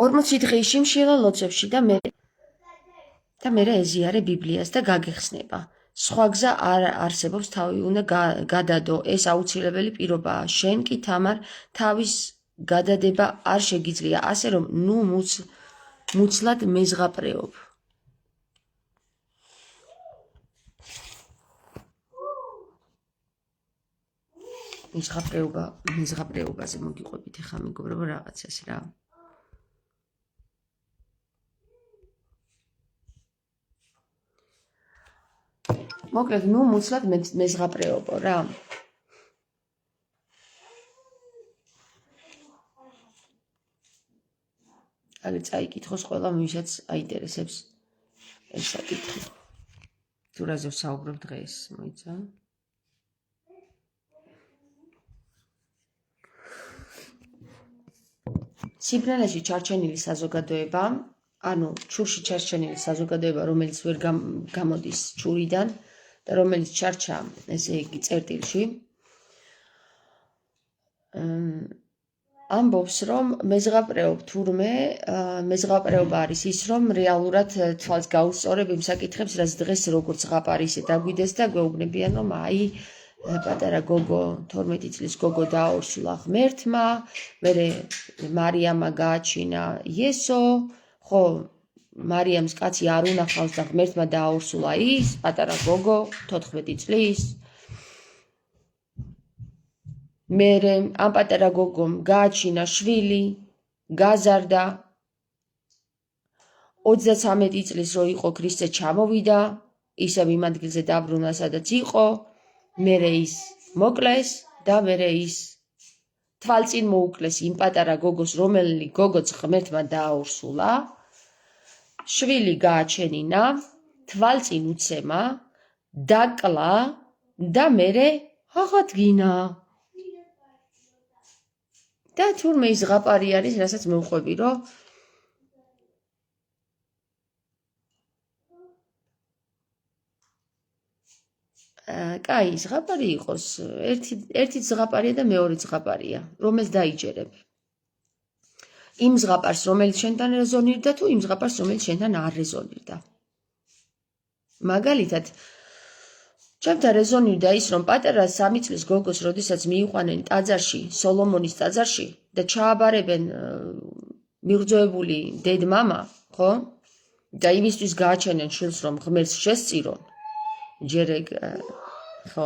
40 დღე შიმშილა ლოცვებში და მე ეზიარე ბიბლიას და გაგეხსნება. სხვა გზა არ არსებობს, თავი უნდა გადადო, ეს აუცილებელი პირობაა. შენ კი თამარ თავის გადადება არ შეგიძლია, ასე რომ ნუ მუცლად მეზღაპრეობ. მეზღაპრეობაზე მოგიყვებით ახლა მეგობრებო რაღაცას რა. მოკლედ, ნუ მუცლად მეზღაპრეობო რა. აგ წაიკითხოს ყველა ვისაც აინტერესებს ეს საკითხი. თუ რაზე ვსაუბრობ დღეს, მოიცა? სიბრალეში ჩარჩენილი საზოგადოება, ანუ ჩურში ჩარჩენილი საზოგადოება, რომელიც ვერ გამოდის ჩურიდან და რომელიც ჩარჩა, ესე იგი, წერტილში, ამბობს, რომ მეზღაპრეობ თურმე, მეზღაპრეობა არის ის, რომ რეალურად თვალს გაუსწორებ იმ საკითხებს, რაც დღეს როგორც ზღაპარი ისე დაგვიდეს და გვეუბნებიან, რომ აი პატარა გოგო, 12 წლის გოგო დააორსულა ღმერთმა, მერე მარიამმა გააჩინა იესო, ხო, მარიამს კაცი არ უნახავს და ღმერთმა დააორსულა ის, პატარა გოგო, 14 წლის. მერე ამ პატარა გოგომ გააჩინა შვილი, გაზარდა, 33 წლის რო იყო ქრისტე ჩამოვიდა, ისევ იმ ადგილზე დაბრუნა, სადაც იყო, მერე ის მოკლეს და მერე ის თვალწინ მოუკლეს იმ პატარა გოგოს, რომელი გოგოც ღმერთმა დააორსულა, შვილი გააჩენინა, თვალწინ უცემა, დაკლა და მერე აღადგინა. და თურმე ის ზღაპარი არის, რასაც მე ვყვები, რომ კაი, ზღაპარი იყოს, ერთი ზღაპარია და მეორე ზღაპარია, რომელს დაიჯერებ. იმ ზღაპარს, რომელიც შენთან რეზონირდა თუ იმ ზღაპარს, რომელიც შენთან არ რეზონირდა. მაგალითად, ჩემთან რეზონირდა ის, რომ პატარა 3 წლის გოგოს, როდესაც მიიყვანენ ტაძარში, სოლომონის ტაძარში და ჩააბარებენ მიღწევებული დედ-მამა, ხო? და იმისთვის გააჩენენ შვილს, რომ ღმერთს შესწირონ. ჯერ ხო,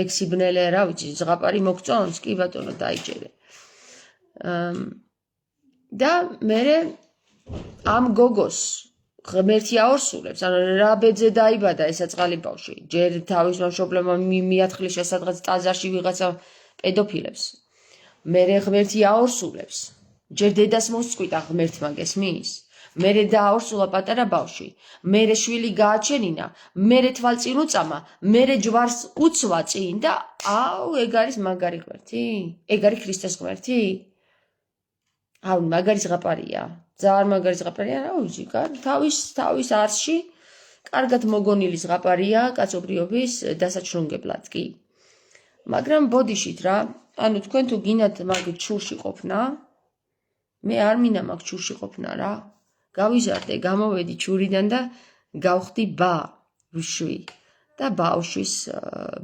ეგ სიბნელე რა ვიცი, ზღაპარი მოგწონს, კი ბატონო დაიჯერე. და მერე ამ გოგოს ღმერთი აორსულებს, ანუ რა ბედზე დაიბადა ეს აწყალი ბავშვი, ჯერ თავის მშობლებმა მიათხრილა სადღაც ტაძარში ვიღაცა პედოფილებს. მერე ღმერთი აორსულებს, ჯერ დედას მოსწყვიტა ღმერთმა, გესმის? მერე დააორსულა პატარა ბავშვი, მერე შვილი გააჩენინა, მერე თვალწინ უწამა, მერე ჯვარს უცვა წინ და აუ, ეგ არის მაგარი ღმერთი? ეგ არის ქრისტეს ღმერთი? აუ, მაგარი ზღაპარია. ძალიან მაგარი ზღაპარია, რა ვიცი, თავის არსში კარგად მოგონილი ზღაპარია კაცობრიობის დასაჩრუნებლად კი. მაგრამ ბოდიშით რა, ანუ თქვენ თუ გინდათ მაგ ჩურში ყოფნა, მე არ მინდა მაგ ჩურში ყოფნა რა. გავიზარდე, გამოვედი ჩურიდან და გავხდი ბავშვი და ბავშვის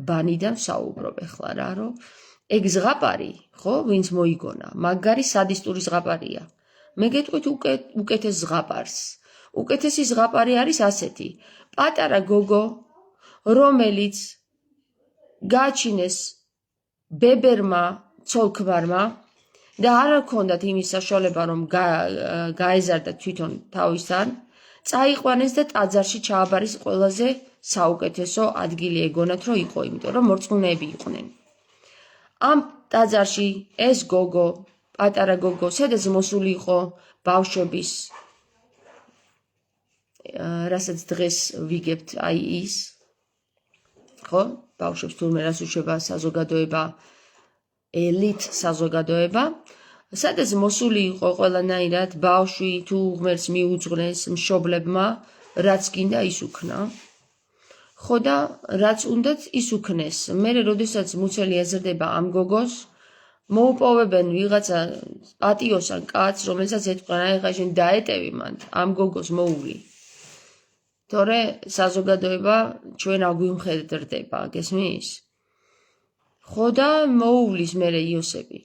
ბანიდან საუბრობ ახლა რა, რომ ეგ ზღაპარი, ხო, ვინც მოიგონა, მაგარი სადისტური ზღაპარია. მე გეტყვით უკეთეს ზღაპარს. უკეთესი ზღაპარი არის ასეთი, პატარა გოგო, რომელიც გააჩინეს ბებერმა, ცოლ-ქმარმა და არ ჰქონდათ იმის საშუალება, რომ გაეზარდა თვითონ თავისთან, წაიყვანეს და ტაძარში ჩააბარის ყველაზე საუკეთესო ადგილი ეგონათ, რომ იყო, იმიტომ რომ მორწმუნეები იყვნენ. ამ ტაძარში ეს გოგო, პატარა გოგო, სადაც მოსული იყო ბავშვების, რასაც დღეს ვიგებთ, აი ის, ხო, ბავშვებს თურმე რას უშვება საზოგადოება, ელიტ საზოგადოება, სადაც მოსული იყო ყველანაირად ბავშვი თუ ღმერთს მიუძღვნეს მშობლებმა, რაც გინდა ის უქნა. ხო და რაც უნდათ ის უქნეს. მერე როდესაც მუცელი ეზრდება ამ გოგოს, მოუპოვებენ ვიღაცა პატიოსან კაცს, რომელსაც ეთქვენ, აი ხა შენ დაეტევი მან ამ გოგოს მოული. თორე საზოგადოება ჩვენ აგვიმხედრდება, გესმის? ხო და მოუვლის მერე იოსები.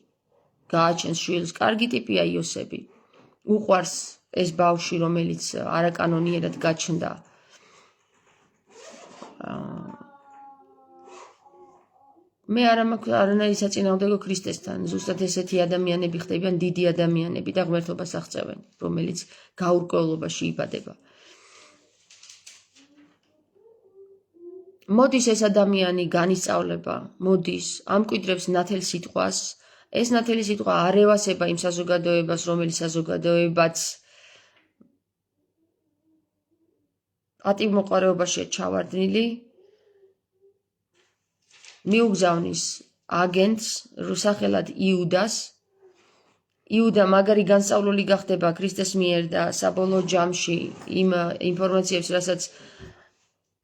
გააჩენს შვილს, კარგი ტიპია იოსები. უყვარს ეს ბავშვი, რომელიც არაკანონიერად გაჩნდა. მე არ მაქვს არანაირი საწინააღმდეგო ქრისტესთან. ზუსტად ესეთი ადამიანები ხდებიან დიდი ადამიანები და ღმერთობას აღწევენ, რომელიც გაურკვევლობაში იბადება. მოდის ეს ადამიანი განისწავლება, მოდის, ამკვიდრებს ნათელ სიტყვას. ეს ნათელი სიტყვა არ ევასება იმ საზოგადოებას, რომელიც საზოგადოებაც პატივმოყვარეობაშია ჩავარდნილი. მიუგზავნის აგენტს, სახელად იუდას. იუდა მაგარი განსწავლული გახდება ქრისტეს მიერ და საბოლოო ჯამში იმ ინფორმაციებს, რასაც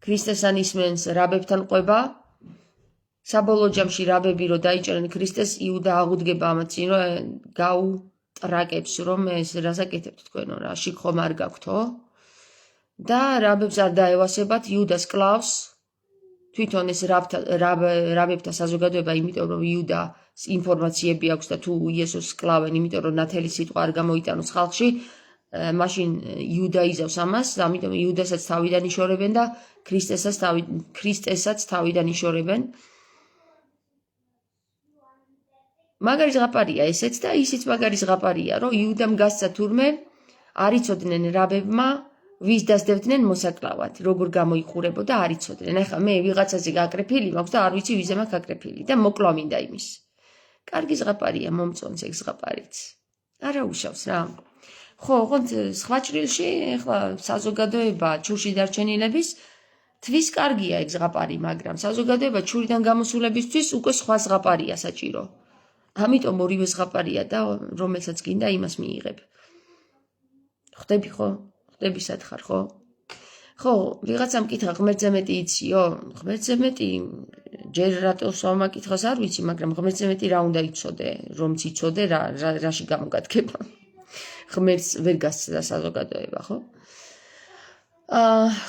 ქრისტესთან ისმენს, რაბებთან ყვება. საბოლოო ჯამში რაბები რო დაიჭერენ ქრისტეს, იუდა აღუდგება ამათ წინ, რომ გაუტრაკებს, რომ ეს რას აკეთებთ თქვენო, რაში ხომ არ გაქვთო? და რაბებს არ დაევასებათ, იუდას კლავს. თვითონ ეს რაბებთა საზოგადოება, იმიტომ რომ იუდას ინფორმაციები აქვს და თუ იესოს კლავენ, იმიტომ რომ ნათელი სიტყვა არ გამოიტანოს ხალხში, მაშინ იუდა იზავს ამას, ამიტომ იუდასაც თავიდან იშორებენ და ქრისტესაც თავიდან იშორებენ. მაგარი ზღაპარია ესეც და ისიც მაგარი ზღაპარია, რომ იუდამ გასცა თურმე არ იცოდნენ რაბებმა ვის დასდევდნენ მოსაკლავად, როგორ გამოიყურებოდა არ იცოდნენ. ახლა მე ვიღაცაზე გაკრეფილი მაქვს და არ ვიცი ვიზე მაქვს გაკრეფილი და მოკლა მინდა იმის. კარგი ზღაპარია, მომწონს ეგ ზღაპარიც. არა უშავს რა. ხო, ოღონდ სხვა ჭრილში, ახლა საზოგადოება ჩურში დარჩენილების თვის კარგია ეგ ზღაპარი, მაგრამ საზოგადოება ჩურიდან გამოსულებისთვის უკვე სხვა ზღაპარია საჭირო. ამიტომ ორივე ზღაპარია და რომელსაც გინდა იმას მიიღებ. ხვდები ხო? ხვდები სათხარ ხო? ხო, ვიღაცამ კითხა ღმერთზე მეტი იციო? ღმერთზე მეტი ჯერ რატოს ამაკითხოს არ ვიცი, მაგრამ ღმერთზე მეტი რა უნდა იცოდე, რომც იცოდე რაში გამოგადგება. ღმერთს ვერ გასცდა საზოგადოება, ხო?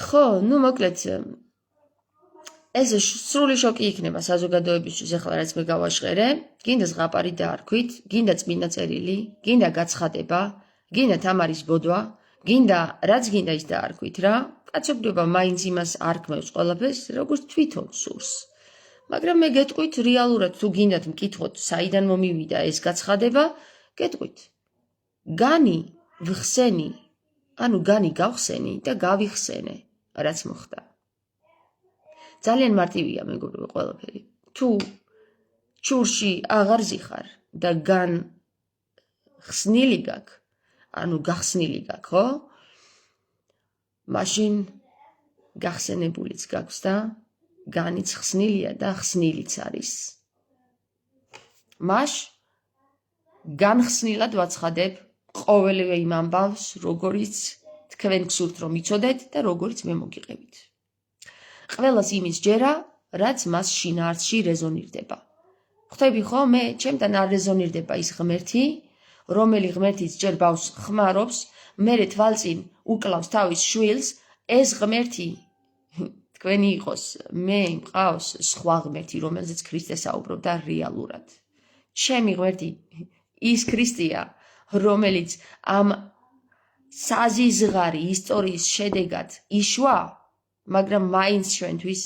ხო, ნუ მოკლედ ეს სრული შოკი იქნება საზოგადოებისთვის, ახლა რაც მე გავაშღერე, გინდა ზღაპარი დაარქვით, გინდა წმინდა წერილი, გინდა გაცხადება, გინდა თამარის ბოდვა, გინდა რაც გინდა ის დაარქვით რა, კაცობრიობა მაინც იმას არქმევს ყველაფერს, როგორც თვითონ სურს. მაგრამ მე გეტყვით რეალურად თუ გინდათ მკითხოთ, საიდან მომივიდა ეს გაცხადება, გეტყვით. განი ვხსენი, ანუ განი გავხსენი და გავიხსენე, რაც მოხდა. ძალიან მარტივია მეგობრებო ყველაფერი. თუ ჩურში აღარ ზიხარ და გან ხსნილი გაქვს, ანუ გახსნილი გაქვს, ხო? მაშინ გახსენებულიც გაქვს და განიც ხსნილია და ხსნილიც არის. მას განხსნილად ვაცხადებ ყოველივე იმ ამბავს, როგორიც თქვენ გსურთ რომ იცოდეთ და როგორიც მე მოგიყევით. ყველას იმის ჯერა, რაც მას შინაარსში რეზონირდება. ხვდები ხო, მე ჩემთან არ რეზონირდება ის ღმერთი, რომელი ღმერთიც ჯერ ბავშვს ხმარობს, მერე თვალწინ უკლავს თავის შვილს, ეს ღმერთი თქვენი იყოს, მე მყავს სხვა ღმერთი, რომელზეც ქრისტე საუბრობდა რეალურად. ჩემი ღმერთი ის ქრისტეა, რომელიც ამ საზიზღარი ისტორიის შედეგად იშვა, მაგრამ მაინც ჩვენთვის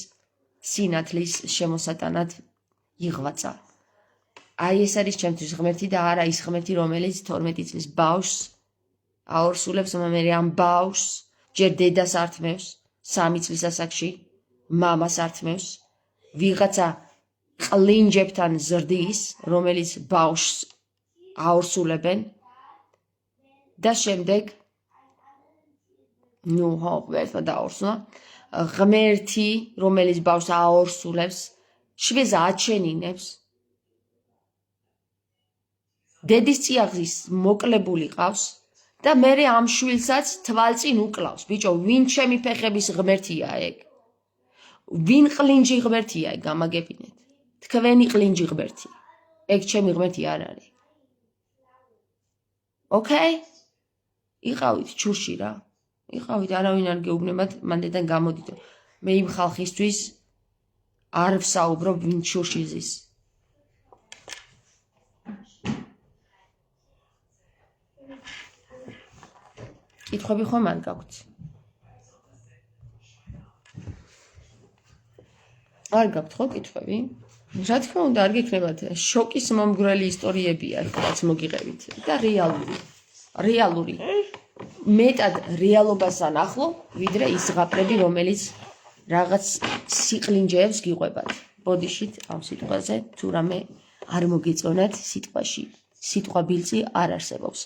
სინათლის შემოსატანად იღვაცა. აი ეს არის ჩემთვის ღმერთი და არა ის ღმერთი, რომელიც 12 წლის ბავშვს აორსულებს, მერე ამ ბავშვს ჯერ დედას ართმევს, 3 წლის ასაკში, მამას ართმევს, ვიღაცა ყლინჯებთან ზრდის, რომელიც ბავშვს აორსულებენ და შემდეგ ნუ ხო, ერთმა დააორსულა, ღმერთი, რომელიც ბავშვს აორსულებს, შვილს აჩენინებს, დედის წიაღის მოკლებული ყავს და მერე ამ შვილსაც თვალწინ უკლავს. ბიჭო, ვინ ჩემი ფეხების ღმერთია ეგ? ვინ ყლინჯი ღმერთია ეგ, გამაგებინეთ. თქვენი ყლინჯი ღმერთი. ეგ ჩემი ღმერთი არ არის. ოკეი? იყავით ჩურში რა. იყავით, არავინ არ გეუბნებათ, მანდედან გამოდით. მე იმ ხალხისთვის არ ვსაუბრობ, ვინ ჩურში ზის. კითხვები ხომ არ გაქვთ? არ გაქვთ ხო კითხვები? რა თქმა უნდა, არ გექნებათ. შოკის მომგვრელი ისტორიებია, რაც მოგიღებით და რეალური. მეტად რეალობასთან ახლო, ვიდრე ის ზღაპრები, რომელიც რაღაც სიყლინჯეებს გიყვებათ. ბოდიშით ამ სიტყვაზე თუ რამე არ მოგეწონათ სიტყვაში. სიტყვა ბილწი არ არსებობს.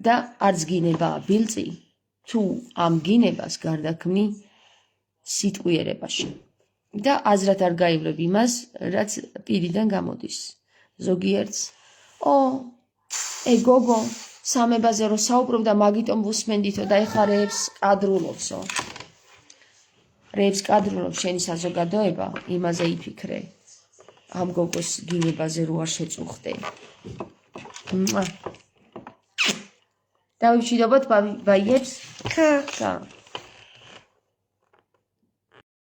და არც გინებაა ბილწი, თუ ამ გინებას გარდაქმნი სიტყვიერებაში. და აზრად არ გაივლებ იმას, რაც პირიდან გამოდის. ზოგიერთს, გოგო, სამებაზე რო საუბრობდა, მაგიტომ ვუსმენდითო და ეხლა რეებს კადრულობსო. რეებს კადრულობს შენი საზოგადოება, იმაზე იფიქრე. ამ გოგოს გინებაზე რო არ შეწუხდე. დავიმშვიდობოთ ბაიებს? ხა.